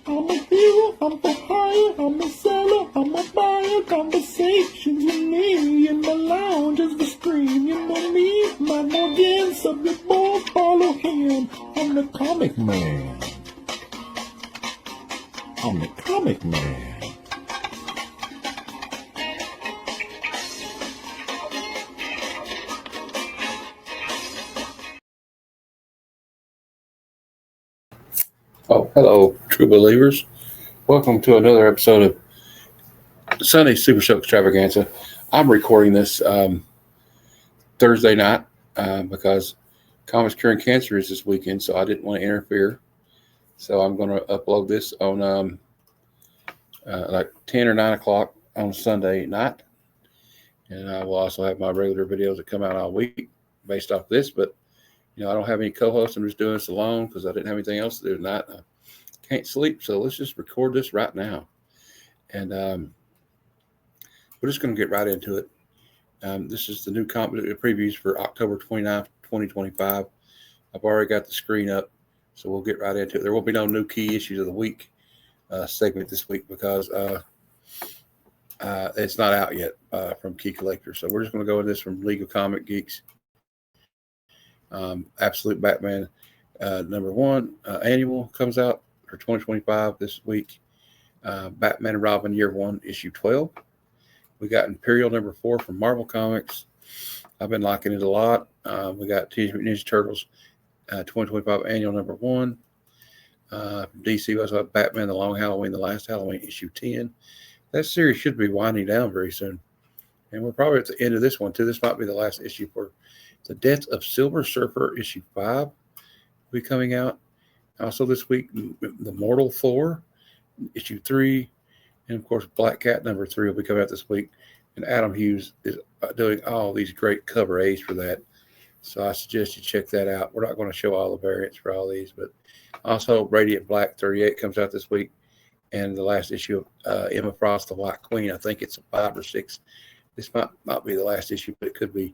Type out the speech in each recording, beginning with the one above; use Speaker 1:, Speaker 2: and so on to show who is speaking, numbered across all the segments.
Speaker 1: I'm a hero, I'm for hire, I'm a seller, I'm a buyer. Conversations with me in the lounge as we scream. You know me, Matt Morgan, subject board, follow him. I'm the comic man. I'm the comic man.
Speaker 2: Oh, hello, true believers. Welcome to another episode of Sunday Supershow Extravaganza. I'm recording this Thursday night because Comics Curing Cancer is this weekend, so I didn't want to interfere. So I'm going to upload this on like 10 or 9 o'clock on Sunday night. And I will also have my regular videos that come out all week based off this. But, I don't have any co-hosts. I'm just doing this alone because I didn't have anything else to do tonight. Can't sleep, so let's just record this right now, and we're just going to get right into it. This is the new previews for October 29th, 2025. I've already got the screen up, so we'll get right into it. There will be no new key issues of the week segment this week because it's not out yet from Key Collector. So we're just going to go with this from League of Comic Geeks. Absolute Batman #1 annual comes out for 2025 this week. Batman and Robin Year 1, Issue 12. We got Imperial #4 from Marvel Comics. I've been liking it a lot. We got Teenage Mutant Ninja Turtles 2025 Annual #1. From DC, we also have Batman The Long Halloween, The Last Halloween, Issue 10. That series should be winding down very soon. And we're probably at the end of this one, too. This might be the last issue for The Death of Silver Surfer, Issue 5 will be coming out. Also this week, The Mortal Thor, Issue 3, and of course, Black Cat #3 will be coming out this week. And Adam Hughes is doing all these great cover A's for that. So I suggest you check that out. We're not going to show all the variants for all these, but also Radiant Black 38 comes out this week. And the last issue of Emma Frost, The White Queen, I think it's a 5 or 6. This might not be the last issue, but it could be.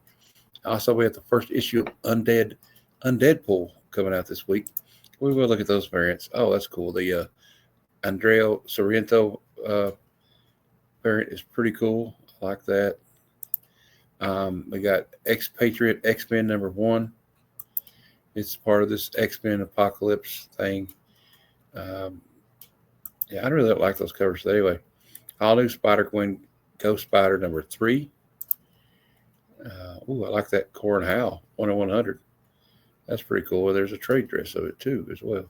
Speaker 2: Also, we have the first issue of Undeadpool coming out this week. We will look at those variants. Oh, that's cool. The Andrea Sorrento variant is pretty cool. I like that. We got Expatriate X-Men #1. It's part of this X-Men Apocalypse thing. Yeah, I really don't like those covers. But anyway, all new Spider-Gwen Ghost Spider #3. I like that Corin Howell 10100. That's pretty cool. There's a trade dress of it too as well.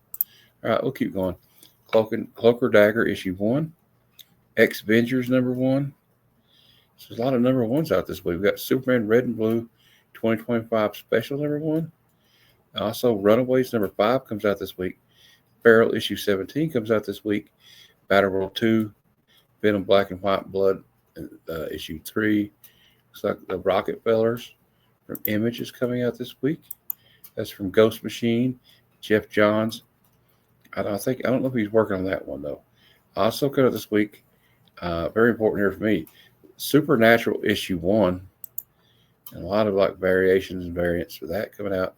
Speaker 2: All right, we'll keep going. Cloaker Dagger Issue 1. X-Vengers #1. So there's a lot of #1s out this week. We've got Superman Red and Blue 2025 Special #1. Also, Runaways #5 comes out this week. Feral Issue 17 comes out this week. Battleworld 2. Venom Black and White Blood Issue 3. Looks like the Rockefellers from Image is coming out this week. That's from Ghost Machine, Jeff Johns. I don't know if he's working on that one though. Also coming out this week, very important here for me, Supernatural Issue 1, and a lot of like variations and variants for that coming out.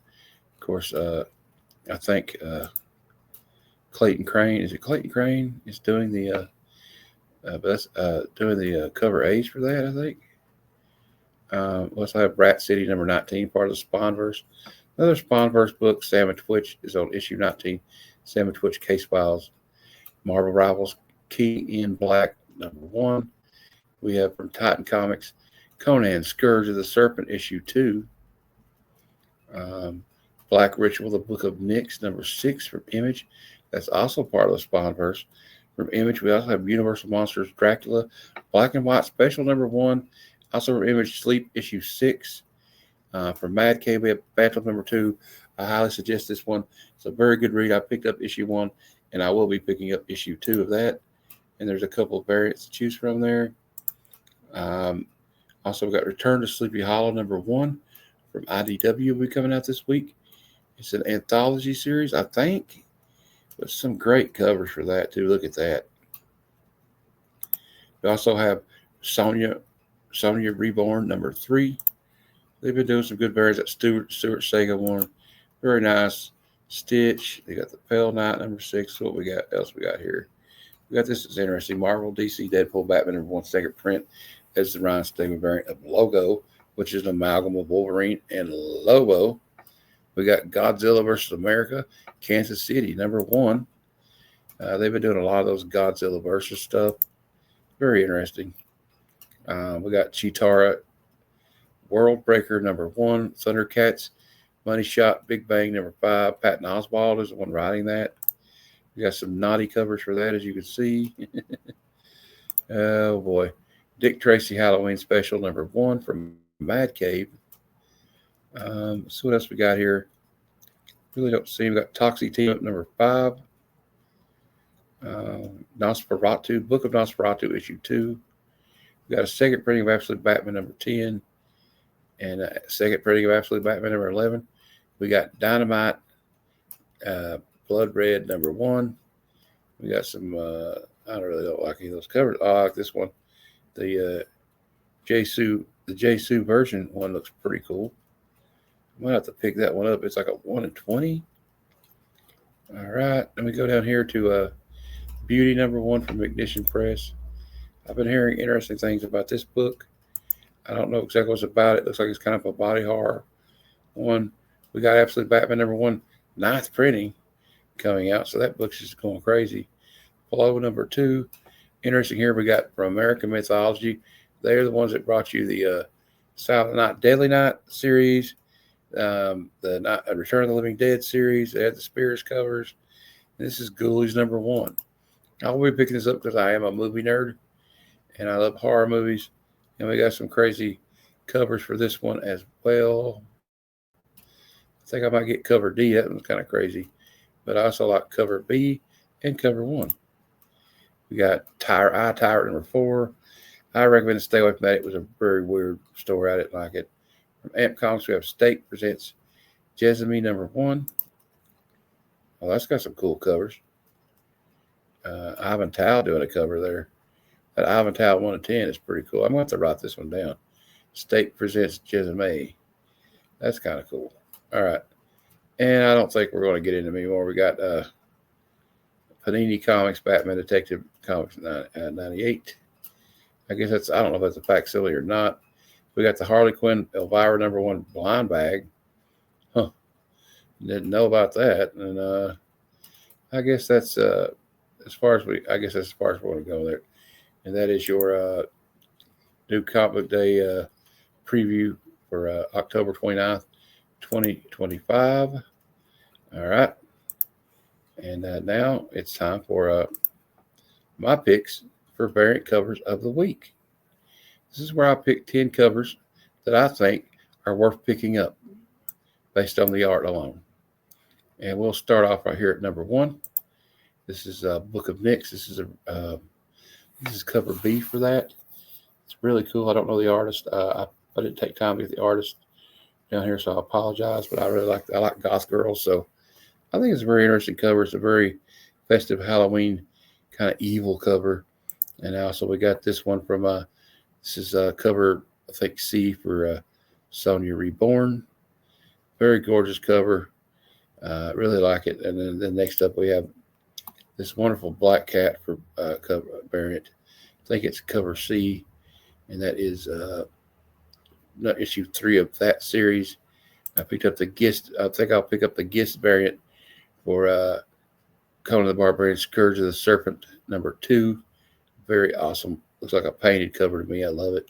Speaker 2: Of course, I think Clayton Crane. Is it Clayton Crane? Is doing the doing the cover A's for that, I think. Let's have Rat City #19, part of the Spawnverse. Another Spawnverse book, Sam and Twitch, is on issue 19. Sam and Twitch Case Files. Marvel Rivals, Key in Black #1. We have from Titan Comics, Conan, Scourge of the Serpent, issue 2. Black Ritual, the Book of Nyx, #6 from Image. That's also part of the Spawnverse. From Image, we also have Universal Monsters, Dracula, Black and White Special #1. Also from Image, Sleep, issue 6. From Mad Cave, we have Phantom #2. I highly suggest this one. It's a very good read. I picked up issue 1, and I will be picking up issue 2 of that. And there's a couple of variants to choose from there. Also, we've got Return to Sleepy Hollow #1 from IDW will be coming out this week. It's an anthology series, I think, with some great covers for that, too. Look at that. We also have Sonya Reborn #3. They've been doing some good variants. That Stuart Sega one. Very nice. Stitch. They got the Pale Knight #6. What we got else we got here? We got this is interesting. Marvel, DC, Deadpool, Batman number 1 second print as the Ryan Stegman variant of Logo, which is an amalgam of Wolverine and Lobo. We got Godzilla versus America, Kansas City number 1. They've been doing a lot of those Godzilla versus stuff. Very interesting. We got Chitara, World Breaker number 1, Thundercats, Money Shot, Big Bang number 5. Patton Oswalt is the one writing that. We got some naughty covers for that, as you can see. Oh boy, Dick Tracy Halloween Special number 1 from Mad Cave. So what else we got here? Really don't see. We got Toxie Team Up number 5. Nosferatu, Book of Nosferatu issue 2. We got a second printing of Absolute Batman number 10, and a second printing of Absolute Batman number 11. We got Dynamite, Blood Red number 1. We got some. I don't like any of those covers. I like this one. The J-Sue version one looks pretty cool. I might have to pick that one up. It's like a 1 in 20. All right, let me go down here to Beauty number 1 from Ignition Press. I've been hearing interesting things about this book. I don't know exactly what's about it. Looks like it's kind of a body horror one. We got Absolute Batman number 1, 9th printing coming out, so that book's just going crazy. Below number 2, interesting here. We got from American Mythology. They're the ones that brought you the Silent Night, Deadly Night series, the Return of the Living Dead series. They had the Spears covers. This is Ghoulies number 1. I'll be picking this up because I am a movie nerd and I love horror movies. And we got some crazy covers for this one as well. I think I might get cover D. That one's kind of crazy. But I also like cover B and cover 1. We got Tyrant number 4. I recommend to stay away from that. It was a very weird story. I didn't like it. From Amp Comics, we have Stake presents Jezemy number 1. Oh, that's got some cool covers. Ivan Tao doing a cover there. That Ivan Tao 1 in 10 is pretty cool. I'm going to have to write this one down. Stake presents Jezemy. That's kind of cool. All right. And I don't think we're going to get into anymore. We got Panini Comics, Batman Detective Comics 98. I guess that's, I don't know if that's a facsimile or not. We got the Harley Quinn Elvira number 1 blind bag. Huh. Didn't know about that. And I guess that's as far as we want to go there. And that is your new Comic Book Day preview for October 29th, 2025. All right. And now it's time for my picks for variant covers of the week. This is where I pick 10 covers that I think are worth picking up based on the art alone. And we'll start off right here at number 1. This is Book of Nyx. This is cover B for that. It's really cool. I don't know the artist. I didn't take time to get the artist down here, so I apologize. But I like goth girls, so I think it's a very interesting cover. It's a very festive Halloween kind of evil cover. And also we got this one from this is cover I think C for Sonya Reborn. Very gorgeous cover. Really like it. And then next up we have this wonderful Black Cat for cover variant. I think it's cover C, and that is issue 3 of that series. I picked up the Gist. I think I'll pick up the Gist variant for Conan the Barbarian Scourge of the Serpent number 2. Very awesome. Looks like a painted cover to me. I love it.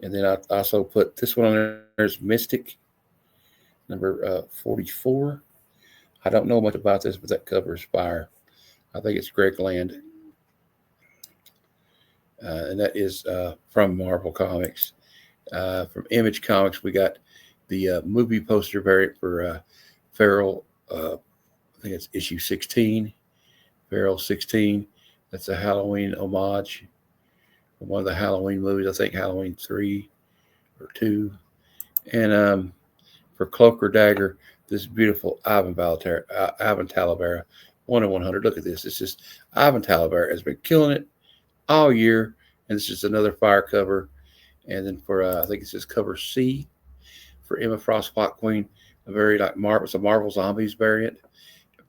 Speaker 2: And then I also put this one on there. There's Mystic number 44. I don't know much about this, but that cover is fire. I think it's Greg Land. And that is from Marvel Comics. From Image Comics, we got the movie poster variant for Feral. I think it's issue 16. Feral 16. That's a Halloween homage from one of the Halloween movies. I think Halloween 3 or 2. And for Cloak or Dagger, this beautiful Ivan Talavera 1 in 100. Look at this. It's just Ivan Talavera has been killing it all year. And this is another fire cover. And then for, I think it's just cover C for Emma Frost Plot Queen. A very like Marvel, it's a Marvel Zombies variant.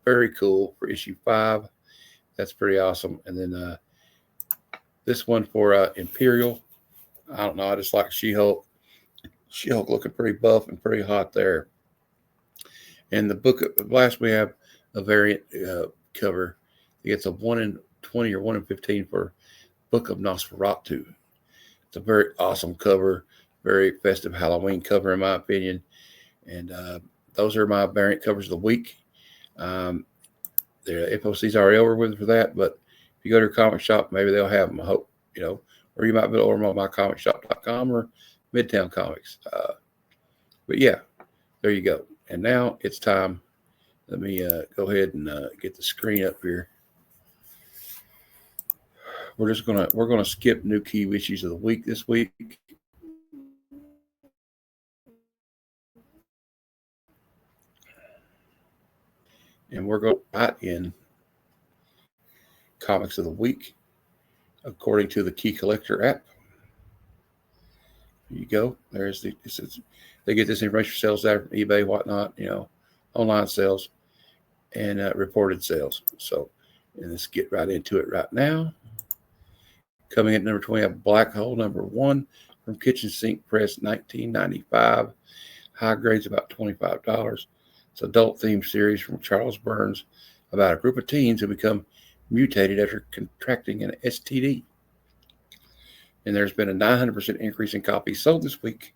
Speaker 2: Very cool for issue 5. That's pretty awesome. And then this one for Imperial. I don't know. I just like She-Hulk. She-Hulk looking pretty buff and pretty hot there. And the book last we have a variant cover. It's a 1 in 20 or 1 in 15 for Book of Nosferatu. It's a very awesome cover, very festive Halloween cover in my opinion. And those are my variant covers of the week. The FOC's already over with for that, but if you go to your comic shop, maybe they'll have them. I hope, or you might be able to order them on mycomicshop.com or Midtown Comics. But yeah, there you go. And now it's time. Let me go ahead and get the screen up here. We're gonna skip new key issues of the week this week. And we're going to write in comics of the week according to the Key Collector app. There you go. There's they get this information for sales there from eBay, whatnot, online sales and reported sales. So, and let's get right into it right now. Coming at number 20, I have Black Hole number 1 from Kitchen Sink Press, 1995. High grades about $25. It's an adult themed series from Charles Burns about a group of teens who become mutated after contracting an STD. And there's been a 900% increase in copies sold this week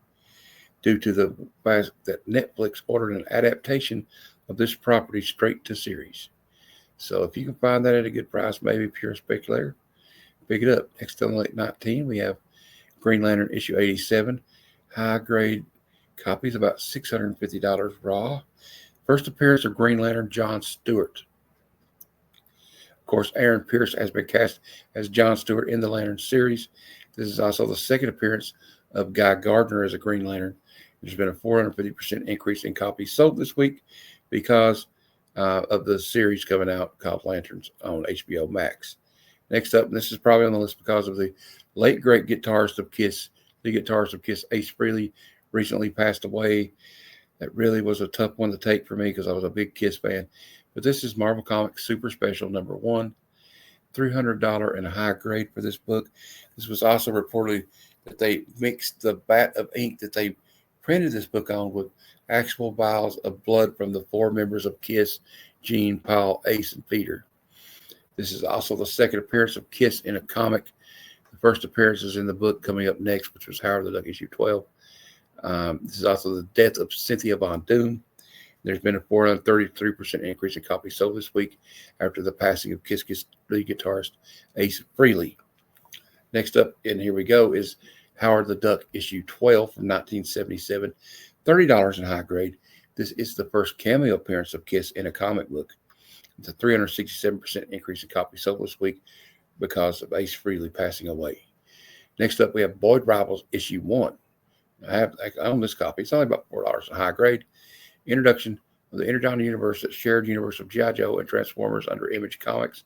Speaker 2: due to the fact that Netflix ordered an adaptation of this property straight to series. So if you can find that at a good price, maybe if you're a speculator, pick it up. Next on late 19, we have Green Lantern issue 87. High grade copies, about $650 raw. First appearance of Green Lantern John Stewart. Of course, Aaron Pierce has been cast as John Stewart in the Lantern series. This is also the second appearance of Guy Gardner as a Green Lantern. There's been a 450% increase in copies sold this week because of the series coming out called Lanterns on HBO Max. Next up, and this is probably on the list because of the late great guitarist of Kiss, Ace Frehley, recently passed away. That really was a tough one to take for me because I was a big Kiss fan. But this is Marvel Comics Super Special number 1, $300 and a high grade for this book. This was also reported that they mixed the vat of ink that they printed this book on with actual vials of blood from the 4 members of Kiss, Gene, Paul, Ace, and Peter. This is also the second appearance of Kiss in a comic. The first appearance is in the book coming up next, which was Howard the Duck issue 12. This is also the death of Cynthia Von Doom. There's been a 433% increase in copies sold this week after the passing of Kiss lead guitarist Ace Frehley. Next up, and here we go, is Howard the Duck issue 12 from 1977. $30 in high grade. This is the first cameo appearance of Kiss in a comic book. It's a 367% increase in copies sold this week because of Ace Frehley passing away. Next up, we have Boyd Rivals issue 1. I own this copy. It's only about $4 in high grade. Introduction of the Energon universe, that shared universe of G.I. Joe and Transformers under Image Comics.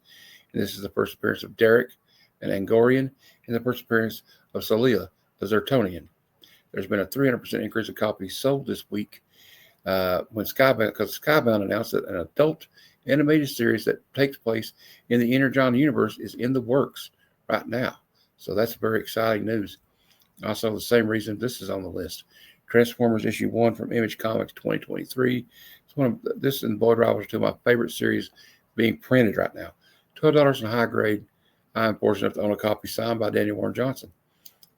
Speaker 2: And this is the first appearance of Derek, an Angorian, and the first appearance of Celia, a Zertonian. There's been a 300% increase in copies sold this week when Skybound announced that an adult animated series that takes place in the Energon universe is in the works right now. So that's very exciting news. Also, the same reason this is on the list. Transformers issue 1 from Image Comics 2023. This and Boyd Rivals are two of my favorite series being printed right now. $12 in high grade. I'm fortunate enough to own a copy signed by Daniel Warren Johnson.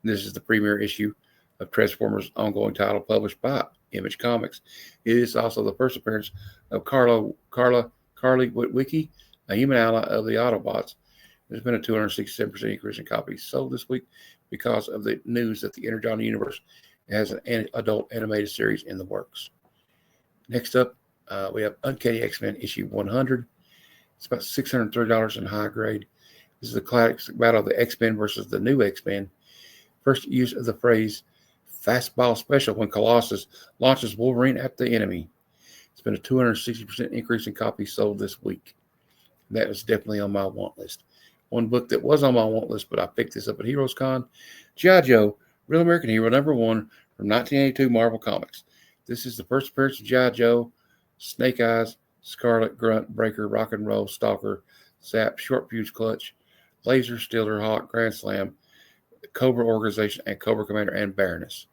Speaker 2: This is the premiere issue of Transformers ongoing title published by Image Comics. It is also the first appearance of Carly Witwicky, a human ally of the Autobots. There's been a 267% increase in copies sold this week because of the news that the Energon universe has an adult animated series in the works. Next up, we have Uncanny X-Men issue 100. It's about $630 in high grade. This is the classic battle of the X-Men versus the new X-Men. First use of the phrase fastball special when Colossus launches Wolverine at the enemy. It's been a 260% increase in copies sold this week. That was definitely on my want list. One book that was on my want list, but I picked this up at Heroes Con, G.I. Joe, Real American Hero number 1 from 1982 Marvel Comics. This is the first appearance of G.I. Joe, Snake Eyes, Scarlet, Grunt, Breaker, Rock and Roll, Stalker, Zap, Short Fuse Clutch, Laser, Steeler, Hawk, Grand Slam, Cobra Organization, and Cobra Commander and Baroness.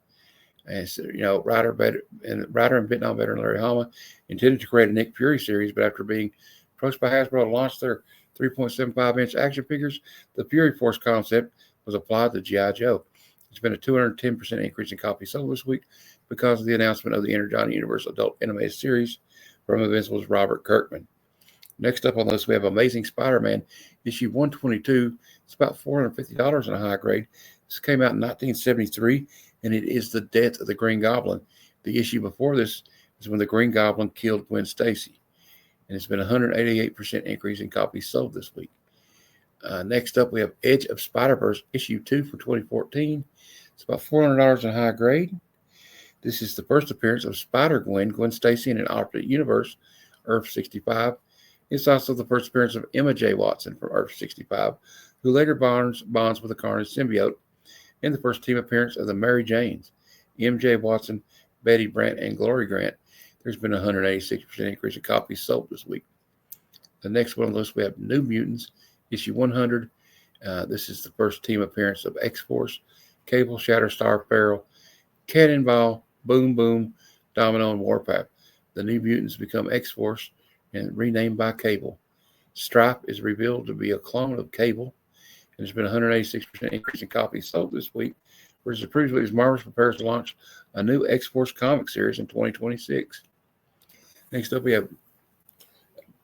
Speaker 2: And so, Ryder and Vietnam veteran Larry Hama intended to create a Nick Fury series, but after being approached by Hasbro to launch their 3.75-inch action figures, the Fury Force concept was applied to G.I. Joe. It's been a 210% increase in copies sold this week because of the announcement of the Enter Johnny Universe adult animated series from Invincible's Robert Kirkman. Next up on the list, we have Amazing Spider-Man, issue 122. It's about $450 in a high grade. This came out in 1973, and it is the death of the Green Goblin. The issue before this is when the Green Goblin killed Gwen Stacy, and it's been a 188% increase in copies sold this week. Next up, we have Edge of Spider-Verse, issue 2 for 2014. It's about $400 in a high grade. This is the first appearance of Spider-Gwen, Gwen Stacy in an alternate universe, Earth 65. It's also the first appearance of Emma J. Watson from Earth 65, who later bonds with the Carnage symbiote, and the first team appearance of the Mary Janes, M.J. Watson, Betty Brant, and Glory Grant. There's been a 186% increase in copies sold this week. The next one on the list, we have New Mutants, issue 100. This is the first team appearance of X-Force, Cable, Shatterstar, Feral, Cannonball, Boom Boom, Domino, and Warpath. The New Mutants become X-Force and renamed by Cable. Stripe is revealed to be a clone of Cable, and there's been a 186% increase in copies sold this week, whereas previously as Marvel prepares to launch a new X-Force comic series in 2026. Next up, we have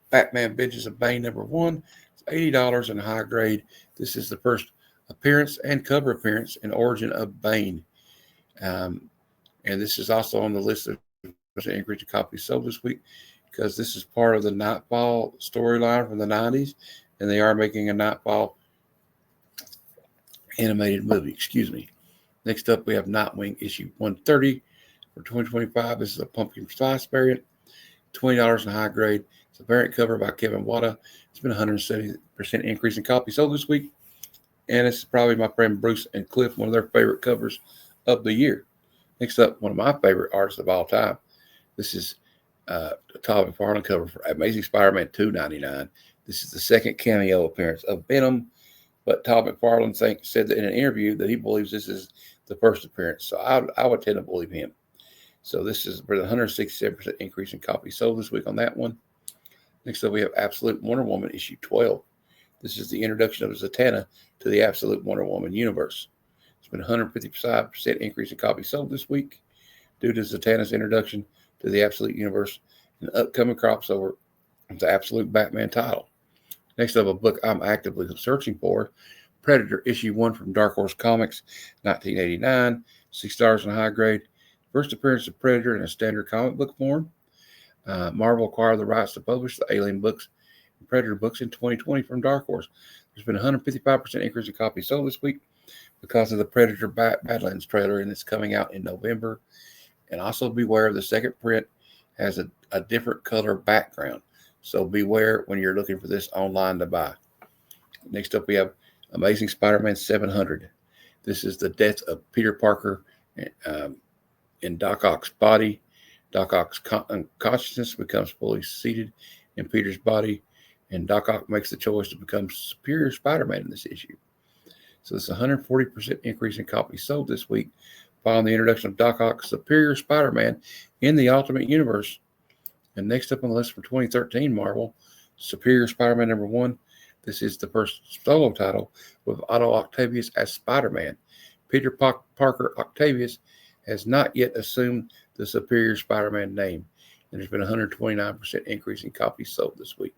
Speaker 2: Batman Vengeance of Bane #1. It's $80 in high grade. This is the first appearance and cover appearance in Origin of Bane. And this is also on the list of increase in copies sold this week because this is part of the Nightfall storyline from the 90s, and they are making a Nightfall animated movie. Next up, we have Nightwing issue 130 for 2025. This is a pumpkin spice variant, $20 in high grade. It's a variant cover by Kevin Wada. It's been a 170% increase in copies sold this week, and it's probably my friend Bruce and Cliff, one of their favorite covers of the year. Next up, one of my favorite artists of all time. This is a Todd McFarlane cover for Amazing Spider-Man 299. This is the second cameo appearance of Venom, but Todd McFarlane said that in an interview that he believes this is the first appearance. So I would tend to believe him. So this is for the 167% increase in copies sold this week on that one. Next up, we have Absolute Wonder Woman issue 12. This is the introduction of Zatanna to the Absolute Wonder Woman universe. It's been a 155% increase in copies sold this week due to Zatanna's introduction to the Absolute universe and the upcoming crossover of the Absolute Batman title. Next up, a book I'm actively searching for, Predator issue 1 from Dark Horse Comics, 1989, $6 in high grade. First appearance of Predator in a standard comic book form. Marvel acquired the rights to publish the Alien books and Predator books in 2020 from Dark Horse. There's been a 155% increase in copies sold this week because of the Predator Badlands trailer, and it's coming out in November. And also beware, the second print has a different color background. So beware when you're looking for this online to buy. Next up, we have Amazing Spider-Man 700. This is the death of Peter Parker in Doc Ock's body. Doc Ock's consciousness becomes fully seated in Peter's body, and Doc Ock makes the choice to become Superior Spider-Man in this issue. So it's a 140% increase in copies sold this week following the introduction of Doc Ock's Superior Spider-Man in the Ultimate Universe. And next up on the list for 2013 Marvel, Superior Spider-Man #1. This is the first solo title with Otto Octavius as Spider-Man. Peter Parker Octavius has not yet assumed the Superior Spider-Man name, and there's been a 129% increase in copies sold this week.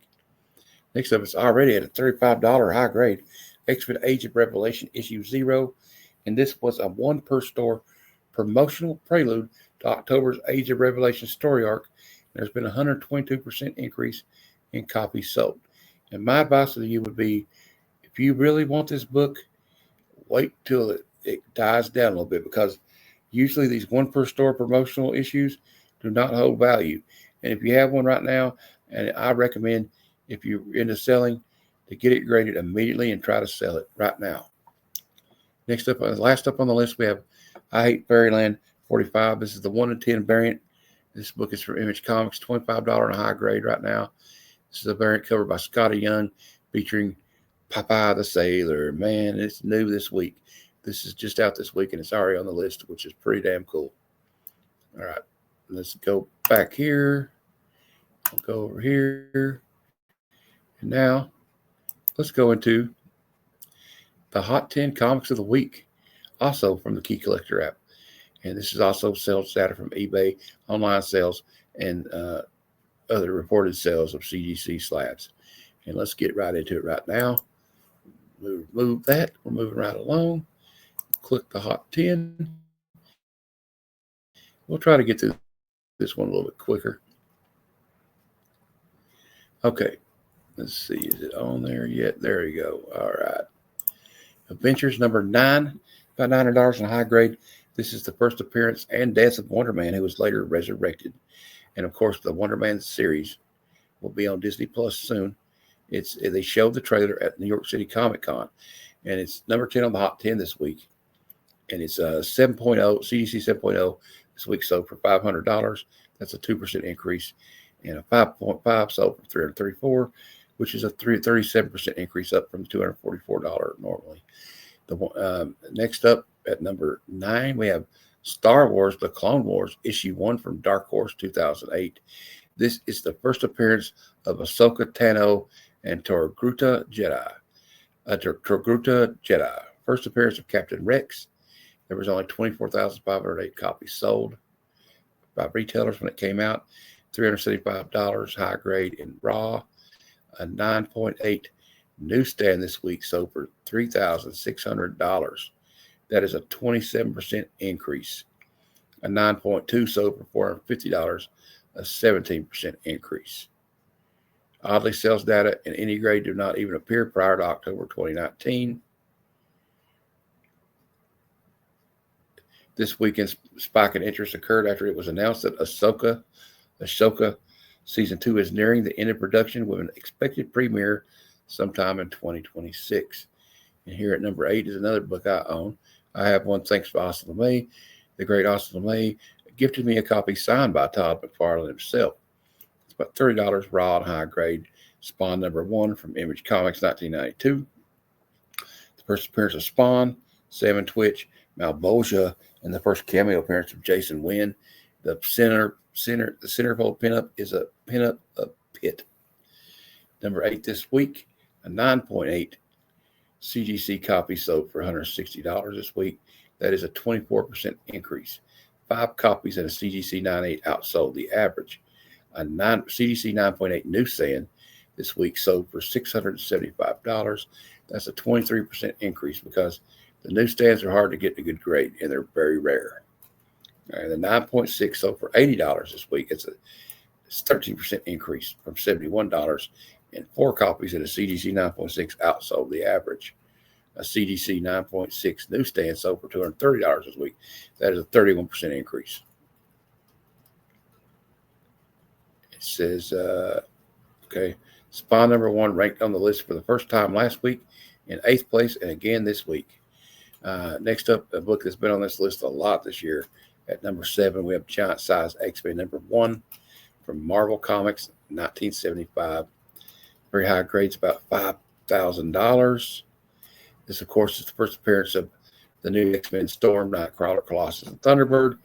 Speaker 2: Next up, it's already at a $35 high grade, X-Men Age of Revelation issue 0, and this was a one per store promotional prelude to October's Age of Revelation story arc. There's been a 122% increase in copies sold. And my advice to you would be, if you really want this book, wait till it dies down a little bit, because usually these one per store promotional issues do not hold value. And if you have one right now, and I recommend, if you're into selling, to get it graded immediately and try to sell it right now. Last up on the list, we have I Hate Fairyland 45. This is the 1 in 10 variant. This book is from Image Comics, $25 in a high grade right now. This is a variant covered by Scotty Young, featuring Popeye the Sailor. Man, it's new this week. This is just out this week, and it's already on the list, which is pretty damn cool. All right, let's go back here. I'll go over here. And now, let's go into the Hot 10 Comics of the Week, also from the Key Collector app. And this is also sales data from eBay, online sales, and other reported sales of CGC slabs. And let's get right into it right now. Move that. We're moving right along. Click the Hot 10. We'll try to get through this one a little bit quicker. Okay. Let's see. Is it on there yet? There you go. All right. Adventures number 9, about $900 in high grade. This is the first appearance and death of Wonder Man, who was later resurrected. And of course, the Wonder Man series will be on Disney Plus soon. They showed the trailer at New York City Comic Con, and it's number 10 on the Hot 10 this week. And it's 7.0, CDC 7.0 this week, sold for $500. That's a 2% increase. And a 5.5 sold for $334, which is a 37% increase up from $244 normally. Next up at number 9, we have Star Wars: The Clone Wars, issue 1 from Dark Horse 2008. This is the first appearance of Ahsoka Tano and Torgruta Jedi. First appearance of Captain Rex. There was only 24,508 copies sold by retailers when it came out. $375 high grade in raw. A 9.8 newsstand this week sold for $3,600. That is a 27% increase. A 9.2 sold for $450, a 17% increase. Oddly, sales data in any grade do not even appear prior to October 2019. This weekend's spike in interest occurred after it was announced that Ahsoka Season 2 is nearing the end of production with an expected premiere sometime in 2026. And here at number 8 is another book I own. I have one thanks to Austin LeMay. The great Austin LeMay gifted me a copy signed by Todd McFarlane himself. It's about $30 raw and high grade. Spawn number 1 from Image Comics 1992. The first appearance of Spawn, Sam Twitch, Malbolgia, and the first cameo appearance of Jason Wynn. The centerfold pinup is a pinup of Pit. Number 8 this week, a 9.8 CGC copy sold for $160 this week. That is a 24% increase. 5 copies in a CGC 9.8 outsold the average. A CGC 9.8 newsstand this week sold for $675. That's a 23% increase because the newsstands are hard to get a good grade and they're very rare. And the 9.6 sold for $80 this week. It's a 13% increase from $71. And 4 copies in a CGC 9.6 outsold the average. A CGC 9.6 newsstand sold for $230 this week. That is a 31% increase. It says, Spawn number 1 ranked on the list for the first time last week in 8th place and again this week. Next up, a book that's been on this list a lot this year. At number 7, we have Giant Size X-Men number 1 from Marvel Comics, 1975. Very high grades, about $5,000. This, of course, is the first appearance of the new X-Men Storm, Nightcrawler, Colossus, and Thunderbird.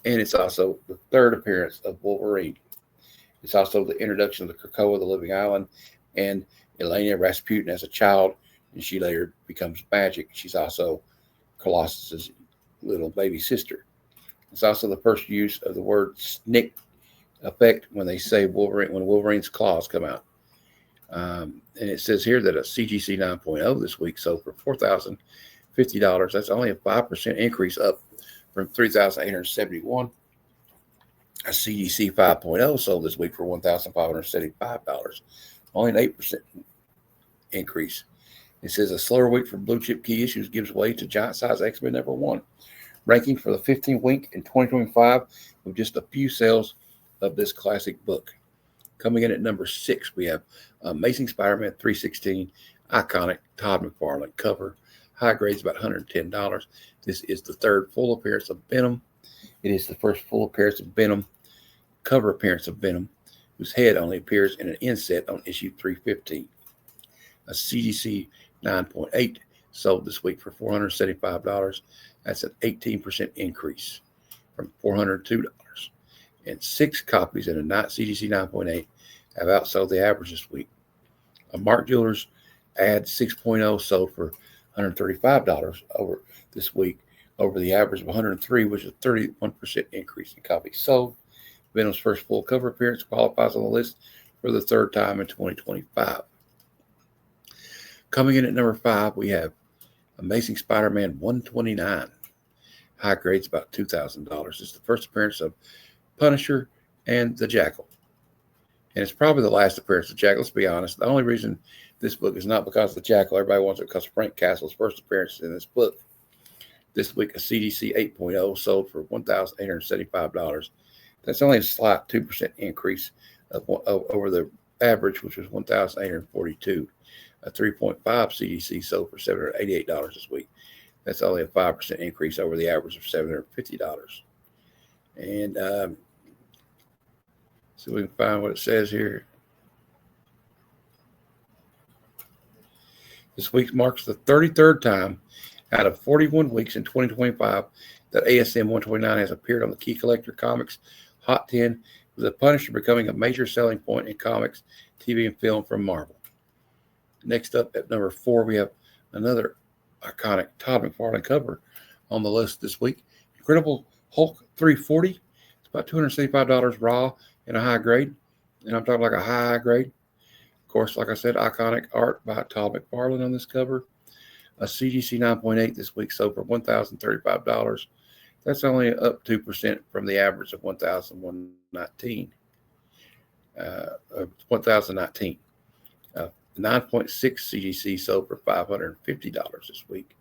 Speaker 2: And it's also the third appearance of Wolverine. It's also the introduction of the Krakoa, the Living Island, and Elena Rasputin as a child, and she later becomes Magic. She's also Colossus's little baby sister. It's also the first use of the word snick effect when they say Wolverine, when Wolverine's claws come out. And it says here that a CGC 9.0 this week sold for $4,050. That's only a 5% increase up from $3,871. A CGC 5.0 sold this week for $1,575. Only an 8% increase. It says a slower week for blue chip key issues gives way to Giant Size X-Men number 1. Ranking for the 15th week in 2025 with just a few sales of this classic book. Coming in at number 6, we have Amazing Spider-Man 316, iconic Todd McFarlane cover. High grades about $110. This is the third full appearance of Venom. It is the first full appearance of Venom, cover appearance of Venom, whose head only appears in an inset on issue 315. A CDC 9.8 sold this week for $475. That's an 18% increase from $402. And 6 copies in a CDC 9.8 have outsold the average this week. A Mark Jewelers Ad 6.0 sold for $135 over this week, over the average of $103, which is a 31% increase in copies sold. Venom's first full cover appearance qualifies on the list for the 3rd time in 2025. Coming in at number 5, we have Amazing Spider-Man 129. High grade's about $2,000. It's the first appearance of Punisher and the Jackal. And it's probably the last appearance of Jackal, let's be honest. The only reason this book is not because of the Jackal. Everybody wants it because of Frank Castle's first appearance in this book. This week, a CDC 8.0 sold for $1,875. That's only a slight 2% increase over the average, which was $1,842. A 3.5 CDC sold for $788 this week. That's only a 5% increase over the average of $750. And so we can find what it says here. This week marks the 33rd time out of 41 weeks in 2025 that ASM 129 has appeared on the Key Collector Comics Hot 10, with the Punisher becoming a major selling point in comics, TV, and film from Marvel. Next up at number 4, we have another iconic Todd McFarlane cover on the list this week. Incredible Hulk 340. It's about $275 raw in a high grade. And I'm talking like a high grade. Of course, like I said, iconic art by Todd McFarlane on this cover. A CDC 9.8 this week sold for $1,035. That's only up 2% from the average of $1,119. 1,019. 9.6 CDC sold for $550 this week.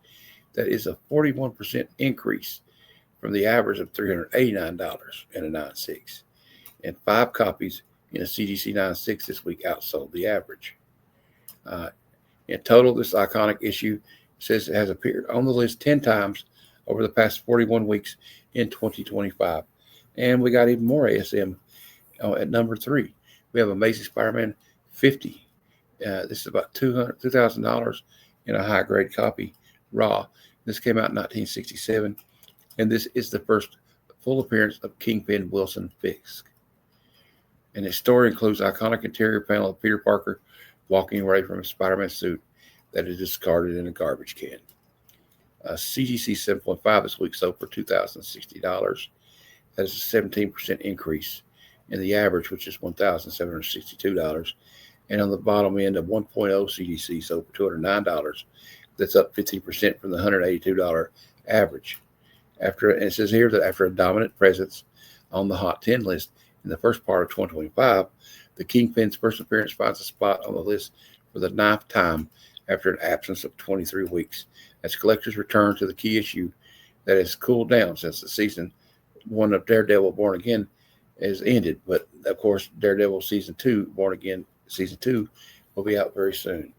Speaker 2: That is a 41% increase from the average of $389 in a 9.6. And 5 copies in a CDC 9.6 this week outsold the average. In total, this iconic issue says it has appeared on the list 10 times over the past 41 weeks in 2025. And we got even more ASM at number 3. We have Amazing Spider-Man 50. This is about $2,000 in a high-grade copy, raw. This came out in 1967, and this is the first full appearance of Kingpin Wilson Fisk. And its story includes iconic interior panel of Peter Parker walking away from a Spider-Man suit that is discarded in a garbage can. CDC 7.5 this week sold for $2,060. That is a 17% increase in the average, which is $1,762. And on the bottom end of 1.0 CDC sold for $209. That's up 15% from the $182 average. And it says here that after a dominant presence on the Hot 10 list in the first part of 2025, the Kingpin's first appearance finds a spot on the list for the 9th time after an absence of 23 weeks, as collectors return to the key issue that has cooled down since the season 1 of Daredevil Born Again has ended. But, of course, Daredevil Season 2, Born Again Season 2, will be out very soon.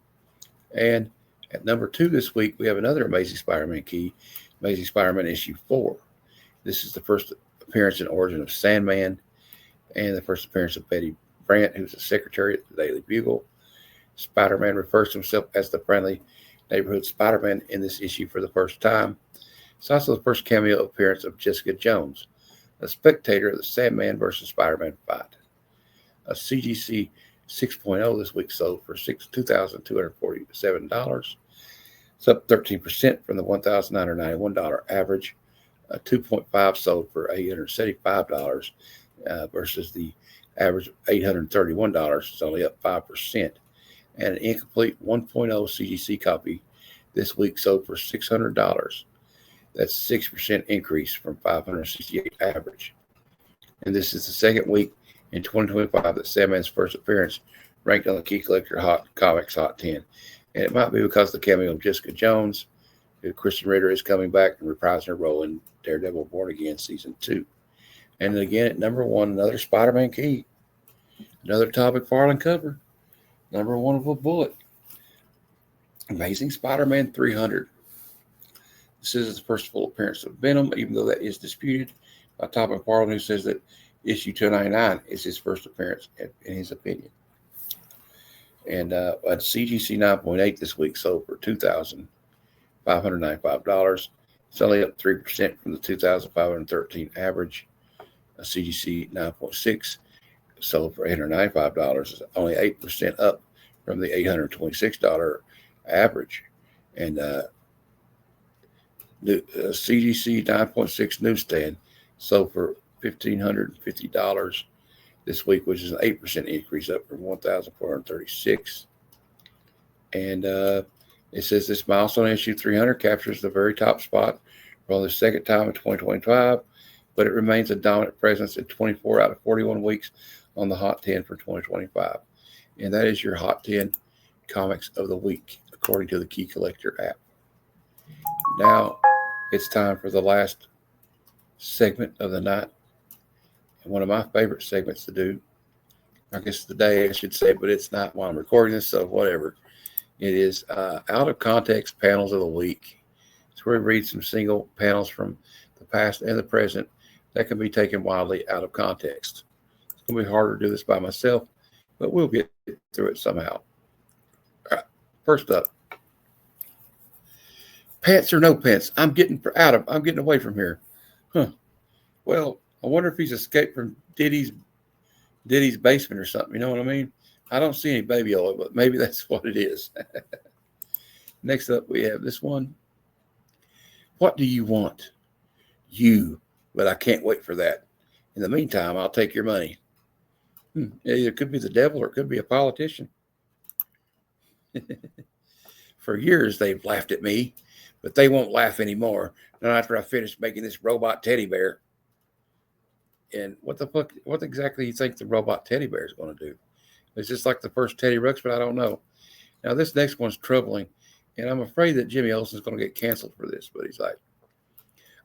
Speaker 2: And at number 2 this week, we have another Amazing Spider-Man key, Amazing Spider-Man issue 4. This is the first appearance and origin of Sandman, and the first appearance of Betty Brant, who's the secretary at the Daily Bugle. Spider-Man refers to himself as the friendly neighborhood Spider-Man in this issue for the first time. It's also the first cameo appearance of Jessica Jones, a spectator of the Sandman versus Spider-Man fight. A CDC 6.0 this week sold for $2,247. It's up 13% from the $1,991 average. A 2.5 sold for $875 versus the average of $831. It's only up 5%. And an incomplete 1.0 CDC copy this week sold for $600. That's 6% increase from $568 average. And this is the second week in 2025 that Sandman's first appearance ranked on the Key Collector Comics Hot 10. And it might be because of the cameo of Jessica Jones, who Kristen Ritter is coming back and reprising her role in Daredevil Born Again Season 2. And again, at number 1, another Spider-Man key, another Todd McFarlane cover, number 1 of a bullet, Amazing Spider-Man 300. This is the first full appearance of Venom, even though that is disputed by Todd McFarlane, who says that issue 299 is his first appearance, in his opinion. And a CGC 9.8 this week sold for $2,595. It's only up 3% from the 2,513 average. A CGC 9.6 sold for $895. It's only 8% up from the $826 average. And the CGC 9.6 newsstand sold for $1,550 this week, which is an 8% increase up from 1,436. And it says this milestone issue 300 captures the very top spot for only the second time in 2025, but it remains a dominant presence in 24 out of 41 weeks on the Hot 10 for 2025. And that is your Hot 10 comics of the week, according to the Key Collector app. Now it's time for the last segment of the night. And one of my favorite segments to do, I guess today I should say, but it's not while I'm recording this, so whatever. It is out of context panels of the week. It's where we read some single panels from the past and the present that can be taken wildly out of context. It's going to be harder to do this by myself, but we'll get through it somehow. All right, first up, pants or no pants? I'm getting away from here. Well, I wonder if he's escaped from Diddy's basement or something. You know what I mean? I don't see any baby oil, but maybe that's what it is. Next up, we have this one. What do you want? You, but I can't wait for that. In the meantime, I'll take your money. It could be the devil or it could be a politician. For years, they've laughed at me, but they won't laugh anymore. Not after I finish making this robot teddy bear. And what exactly do you think the robot teddy bear is going to do? It's just like the first Teddy Ruxpin, I don't know. Now, this next one's troubling, and I'm afraid that Jimmy Olsen's going to get canceled for this, but he's like,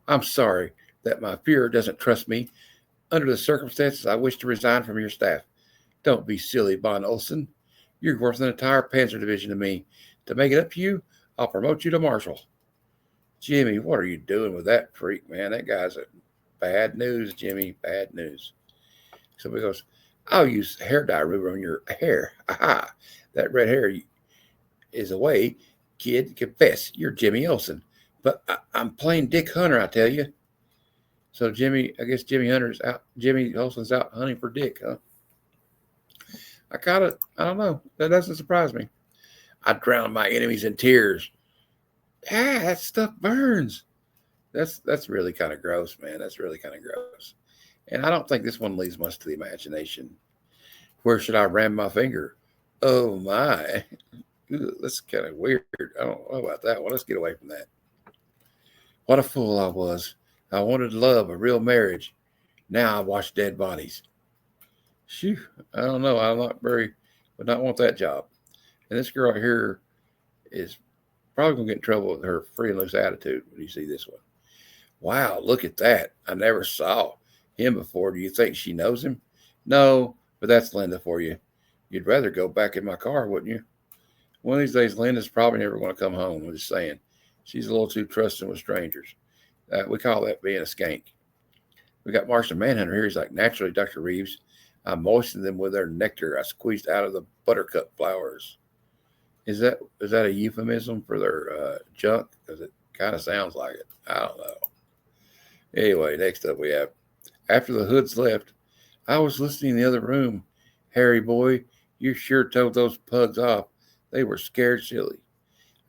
Speaker 2: I'm sorry that my Fuhrer doesn't trust me. Under the circumstances, I wish to resign from your staff. Don't be silly, Von Olsen. You're worth an entire Panzer division to me. To make it up to you, I'll promote you to Marshal. Jimmy, what are you doing with that freak, man? That guy's bad news, Jimmy. Bad news. So he goes, I'll use hair dye remover on your hair. Aha. That red hair is away. Kid, confess. You're Jimmy Olsen. But I'm playing Dick Hunter, I tell you. So I guess Jimmy Olsen's out hunting for Dick, huh? I don't know. That doesn't surprise me. I drown my enemies in tears. That stuff burns. That's really kind of gross, man. That's really kind of gross. And I don't think this one leaves much to the imagination. Where should I ram my finger? Oh, my. Ooh, that's kind of weird. I don't know about that one. Let's get away from that. What a fool I was. I wanted love, a real marriage. Now I watch dead bodies. Phew. I don't know. Would not want that job. And this girl here is probably going to get in trouble with her free and loose attitude when you see this one. Wow, look at that. I never saw him before. Do you think she knows him? No, but that's Linda for you. You'd rather go back in my car, wouldn't you? One of these days, Linda's probably never going to come home. I'm just saying. She's a little too trusting with strangers. We call that being a skank. We got Martian Manhunter here. He's like, naturally, Dr. Reeves, I moistened them with their nectar I squeezed out of the buttercup flowers. Is that a euphemism for their junk? Because it kind of sounds like it. I don't know. Anyway, next up we have, after the Hoods left, I was listening in the other room. Harry boy, you sure told those pugs off. They were scared silly.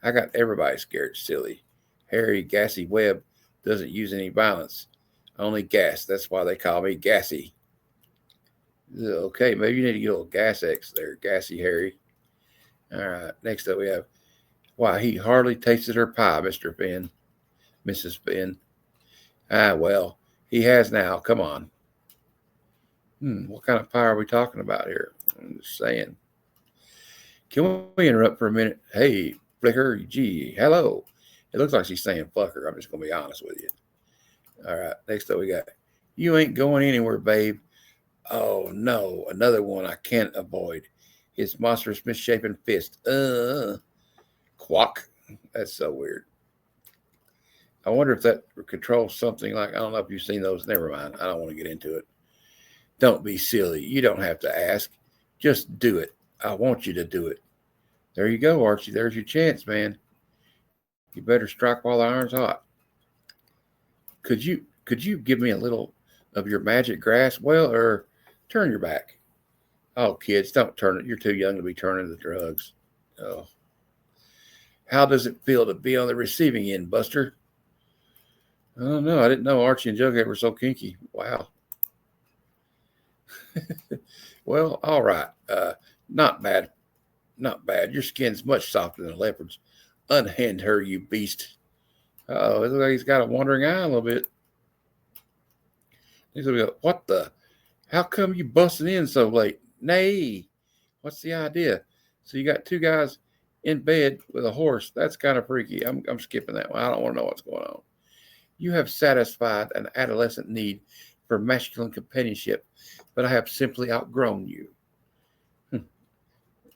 Speaker 2: I got everybody scared silly. Harry Gassy Webb doesn't use any violence. Only gas. That's why they call me Gassy. Okay, maybe you need to get a little gas X there, Gassy Harry. All right, next up we have, why, he hardly tasted her pie, Mr. Finn. Mrs. Finn. Well, he has now. Come on. What kind of pie are we talking about here? I'm just saying. Can we interrupt for a minute? Hey, Flicker, gee, hello. It looks like she's saying fucker. I'm just going to be honest with you. All right, next up we got, you ain't going anywhere, babe. Oh, no, another one I can't avoid. His monstrous misshapen fist. Quack. That's so weird. I wonder if that controls something like, I don't know if you've seen those. Never mind. I don't want to get into it. Don't be silly. You don't have to ask. Just do it. I want you to do it. There you go, Archie. There's your chance, man. You better strike while the iron's hot. Could you give me a little of your magic grass? Well, or turn your back. Oh, kids, don't turn it. You're too young to be turning to drugs. Oh. How does it feel to be on the receiving end, Buster? I don't know. I didn't know Archie and Jughead were so kinky. Wow. Well, all right. Not bad. Not bad. Your skin's much softer than a leopard's. Unhand her, you beast. Oh, it looks like he's got a wandering eye a little bit. He's gonna go, what the? How come you busting in so late? Nay. What's the idea? So you got two guys in bed with a horse. That's kind of freaky. I'm skipping that one. I don't want to know what's going on. You have satisfied an adolescent need for masculine companionship, but I have simply outgrown you.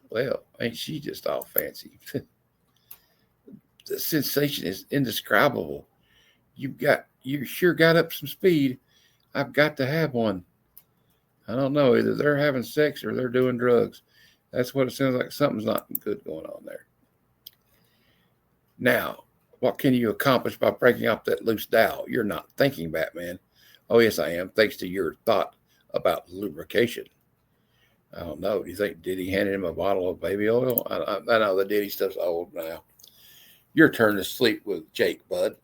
Speaker 2: Well, ain't she just all fancy? The sensation is indescribable. You sure got up some speed. I've got to have one. I don't know. Either they're having sex or they're doing drugs. That's what it sounds like. Something's not good going on there. Now, what can you accomplish by breaking off that loose dowel? You're not thinking, Batman. Oh, yes, I am, thanks to your thought about lubrication. I don't know. Do you think Diddy handed him a bottle of baby oil? I know the Diddy stuff's old now. Your turn to sleep with Jake, bud.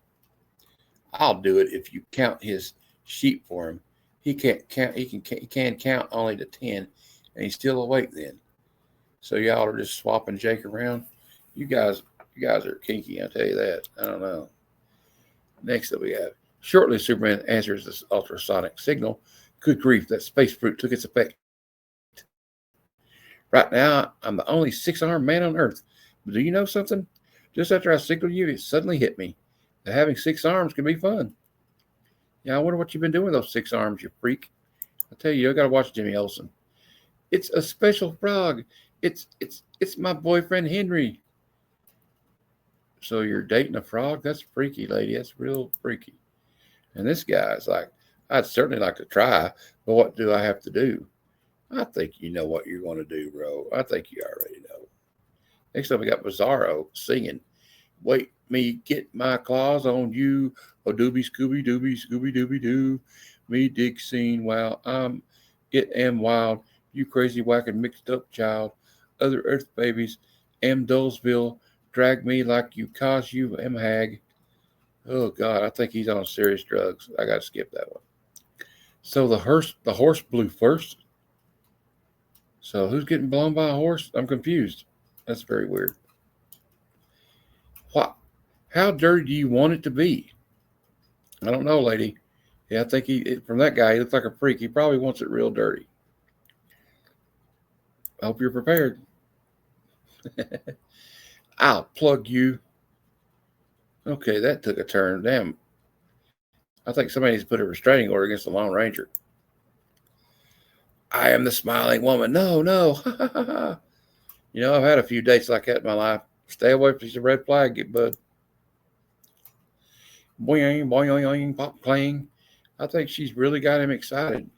Speaker 2: I'll do it if you count his sheep for him. He can't count. He can count only to 10, and he's still awake then. So y'all are just swapping Jake around. You guys are kinky. I'll tell you that. I don't know. Next up we have shortly Superman answers this ultrasonic signal. Good grief, that space fruit took its effect. Right now, I'm the only 6-armed man on Earth. But do you know something? Just after I signaled you, it suddenly hit me that having 6 arms can be fun. Yeah, I wonder what you've been doing with those 6 arms, you freak. I tell you, I got to watch Jimmy Olsen. It's a special frog. It's my boyfriend Henry. So you're dating a frog? That's freaky, lady. That's real freaky. And this guy's like, I'd certainly like to try, but what do I have to do? I think you know what you're going to do, bro. I think you already know. Next up, we got Bizarro singing, wait me get my claws on you, oh doobie scooby dooby doo, me dig scene while it am wild, you crazy whacking mixed up child, other earth babies, am Dullsville, drag me like you cause you am hag. Oh God, I think he's on serious drugs. I got to skip that one. So the horse blew first. So who's getting blown by a horse? I'm confused. That's very weird. What? How dirty do you want it to be? I don't know, lady. Yeah, I think from that guy, he looks like a freak. He probably wants it real dirty. I hope you're prepared. I'll plug you. Okay, that took a turn. Damn. I think somebody needs to put a restraining order against the Lone Ranger. I am the smiling woman. No. You know, I've had a few dates like that in my life. Stay away from the red flag, get bud. Boing, boing, boing, pop, clang. I think she's really got him excited.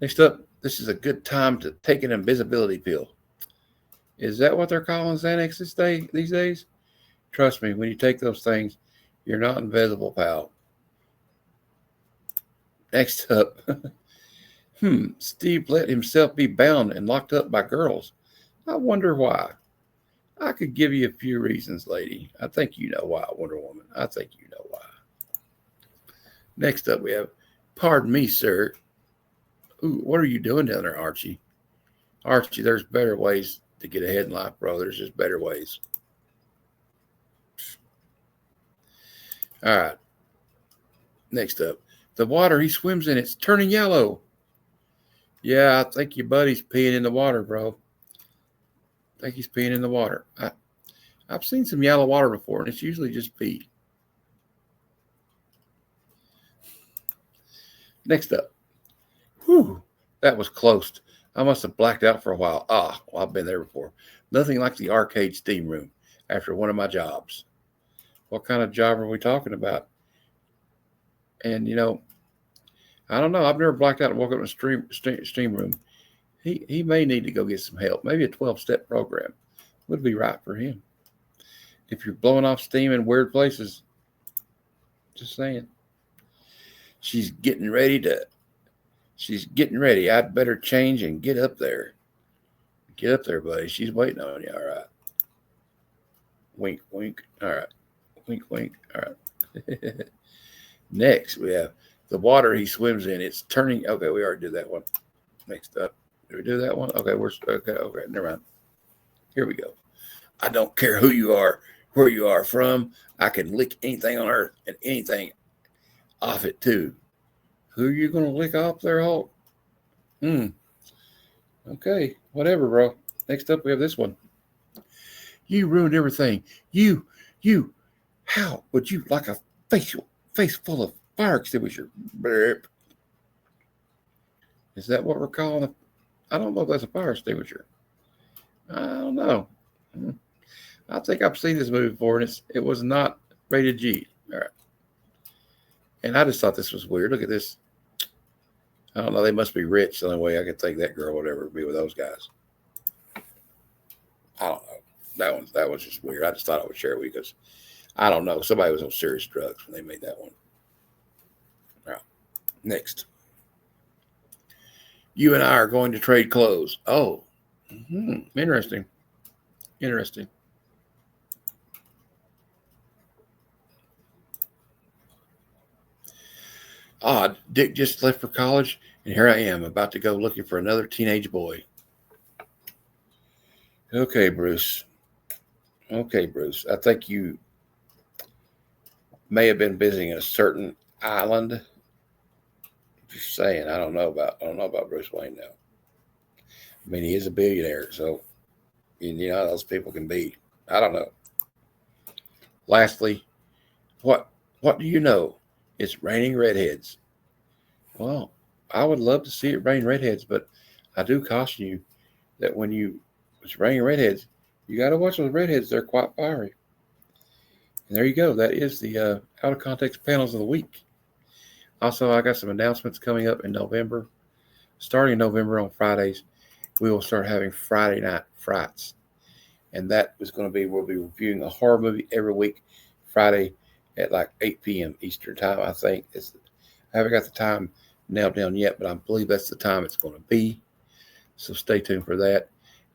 Speaker 2: Next up, this is a good time to take an invisibility pill. Is that what they're calling Xanax these days? Trust me, when you take those things, you're not invisible, pal. Next up, Steve let himself be bound and locked up by girls. I wonder why. I could give you a few reasons, lady. I think you know why, Wonder Woman. I think you know why. Next up, we have, pardon me, sir. Ooh, what are you doing down there, Archie? Archie, there's better ways to get ahead in life, bro. There's just better ways. All right. Next up, the water he swims in, it's turning yellow. Yeah, I think your buddy's peeing in the water, bro. I think he's peeing in the water. I've seen some yellow water before, and it's usually just pee. Next up. Whew, that was close. I must have blacked out for a while. Well, I've been there before. Nothing like the arcade steam room after one of my jobs. What kind of job are we talking about? And, you know, I don't know. I've never blacked out and woke up in a steam room. He may need to go get some help. Maybe a 12-step program would be right for him. If you're blowing off steam in weird places, just saying. She's getting ready. I'd better change and get up there. Get up there, buddy. She's waiting on you. All right. Wink, wink. All right. Wink, wink. All right. Next, we have the water he swims in. It's turning. Okay, we already did that one. Next up. Did we do that one? Okay, okay, never mind. Here we go. I don't care who you are, where you are from. I can lick anything on earth and anything off it too. Who are you going to lick off there, Hulk? Okay, whatever, bro. Next up, we have this one. You ruined everything. You, how would you like a face full of fire extinguisher? Burp. Is that what we're calling it? I don't know if that's a fire extinguisher. I don't know. I think I've seen this movie before, and it was not rated G. All right. And I just thought this was weird. Look at this. I don't know. They must be rich. The only way I could think that girl would ever be with those guys. I don't know. That was just weird. I just thought I would share it with you because I don't know. Somebody was on serious drugs when they made that one. All right. Next. You and I are going to trade clothes. Oh, interesting. Interesting. Odd. Dick just left for college, and here I am about to go looking for another teenage boy. Okay, Bruce. I think you may have been visiting a certain island. Just saying, I don't know about Bruce Wayne now. I mean, he is a billionaire, so you know how those people can be. I don't know. Lastly, what do you know? It's raining redheads. Well, I would love to see it rain redheads, but I do caution you that when it's raining redheads, you got to watch those redheads. They're quite fiery. And there you go. That is the out of context panels of the week. Also, I got some announcements coming up in November. Starting in November on Fridays, we will start having Friday night frights. And that is going to be, we'll be reviewing a horror movie every week, Friday at like 8 p.m. Eastern time, I think. I haven't got the time nailed down yet, but I believe that's the time it's going to be. So stay tuned for that.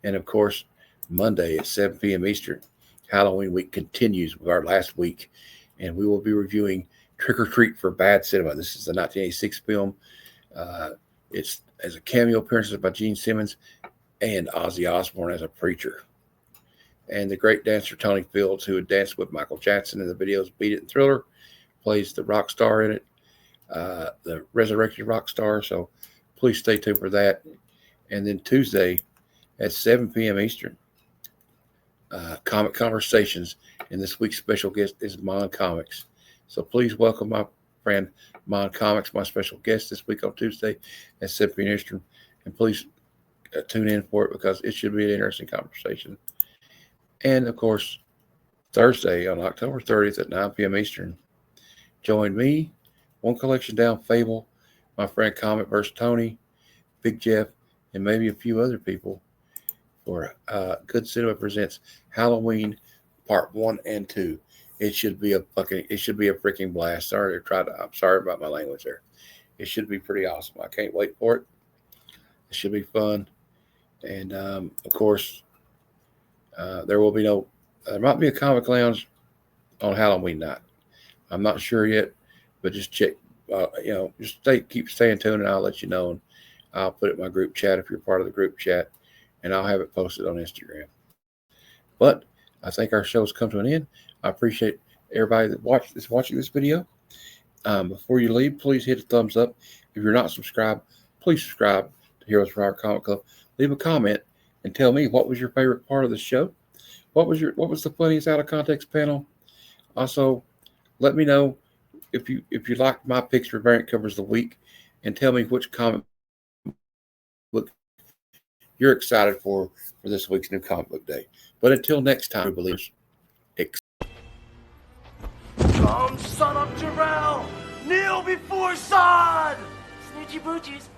Speaker 2: And of course, Monday at 7 p.m. Eastern, Halloween week continues with our last week. And we will be reviewing Trick or Treat for Bad Cinema. This is the 1986 film. It's as a cameo appearances by Gene Simmons and Ozzy Osbourne as a preacher. And the great dancer Tony Fields, who had danced with Michael Jackson in the videos Beat It and Thriller, plays the rock star in it, the resurrected rock star. So please stay tuned for that. And then Tuesday at 7 p.m. Eastern, Comic Conversations. And this week's special guest is Mon Comics. So please welcome my friend Mon Comics, my special guest this week on Tuesday at 7 p.m. Eastern. And please tune in for it because it should be an interesting conversation. And, of course, Thursday on October 30th at 9 p.m. Eastern, join me, One Collection Down Fable, my friend Comic vs. Tony, Big Jeff, and maybe a few other people for Good Cinema Presents Halloween Part 1 and 2. It should be a freaking blast. I'm sorry about my language there. It should be pretty awesome. I can't wait for it. It should be fun. And, of course, there might be a comic lounge on Halloween night. I'm not sure yet, but just check, keep staying tuned and I'll let you know. And I'll put it in my group chat if you're part of the group chat, and I'll have it posted on Instagram. But I think our show's come to an end. I appreciate everybody that watching this video. Before you leave, please hit a thumbs up. If you're not subscribed, please subscribe to Heroes for Hire Comic Club. Leave a comment and tell me what was your favorite part of the show. What was the funniest out of context panel? Also, let me know if you liked my picks for variant covers of the week, and tell me which comic book you're excited for this week's new comic book day. But until next time, believers.
Speaker 3: Come, son of Jarrell! Kneel before Zod! Hoochie Boochies.